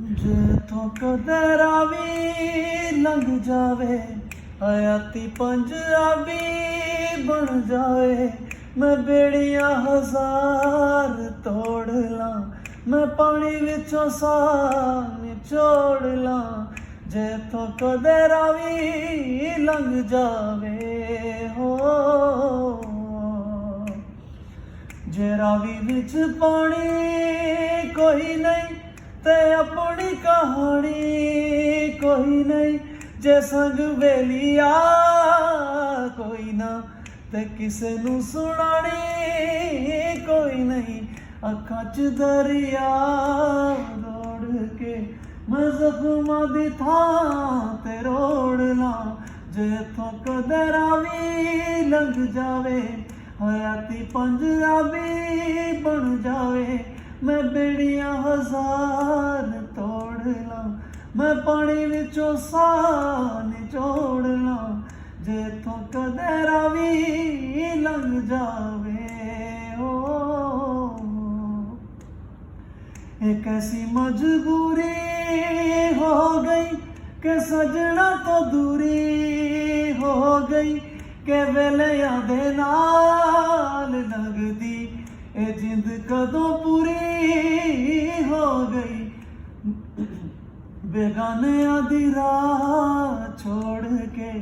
ਜੇ ਤੋਂ ਕਦੇ ਰਾਵੀ ਲੰਘ ਜਾਵੇ, ਹਯਾਤੀ ਪੰਜਾਬੀ ਬਣ ਜਾਏ। ਮੈਂ ਬੇੜੀਆਂ ਹਜ਼ਾਰ ਤੋੜ ਲਾਂ, ਮੈਂ ਪਾਣੀ ਵਿੱਚੋਂ ਸਾਹ ਨਿਚੋੜ ਲਾਂ। ਜੇ ਤੋਂ ਕਦੇ ਰਾਵੀ ਲੰਘ ਜਾਵੇ ਹੋ, ਜੇ ਰਾਵੀ ਵਿੱਚ ਪਾਣੀ ਕੋਈ ਨਹੀਂ ਤੇ ਆਪਣੀ ਕਹਾਣੀ ਕੋਈ ਨਹੀਂ। ਜੇ ਸੰਗ ਵੇਲੀਆ ਕੋਈ ਨਾ ਤੇ ਕਿਸੇ ਨੂੰ ਸੁਣਾਣੀ ਕੋਈ ਨਹੀਂ। ਅੱਖਾਂ 'ਚ ਦਰਿਆ ਰੋੜ ਕੇ ਮੈਂ ਜ਼ਖਮਾਂ ਦੀ ਥਾਂ ਤੇ ਰੋੜ ਲਾਂ। ਜੇ ਇੱਥੋਂ ਕਦੇ ਰਾਵੀ ਲੰਘ ਜਾਵੇ, ਹਯਾਤੀ ਪੰਜਾਬੀ ਬਣ ਜਾਵੇ। ਮੈਂ ਬੇੜੀਆਂ ਹਜ਼ਾਰ ਤੋੜ ਲਾਂ, ਮੈਂ ਪਾਣੀ ਵਿੱਚੋਂ ਸਾਹ ਨਿਚੋੜ ਲਾਂ। ਜੇ ਇੱਥੋਂ ਕਦੇ ਰਾਵੀ ਲੰਘ ਜਾਵੇ ਹੋ। एक ऐसी मजबूरी हो गई कि सजना तो दूरी हो गई, के वेलियां दे नाल लगदी ए जिंद कदों पूरी हो गई। बेगानियां दी राह छोड़ के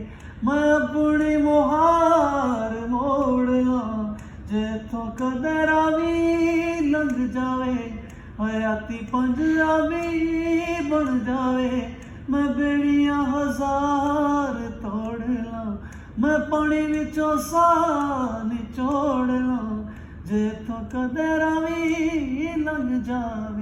मैं अपनी मुहार मोड़ लां। जे तो कदे रावी लंघ जावे, हयाती पंजाबी बन जावे। मैं बेड़ियां हज़ार तोड़ लां, मैं पानी विचों साह निचोड़ लां। जे तो कदे रावी लंघ जावे।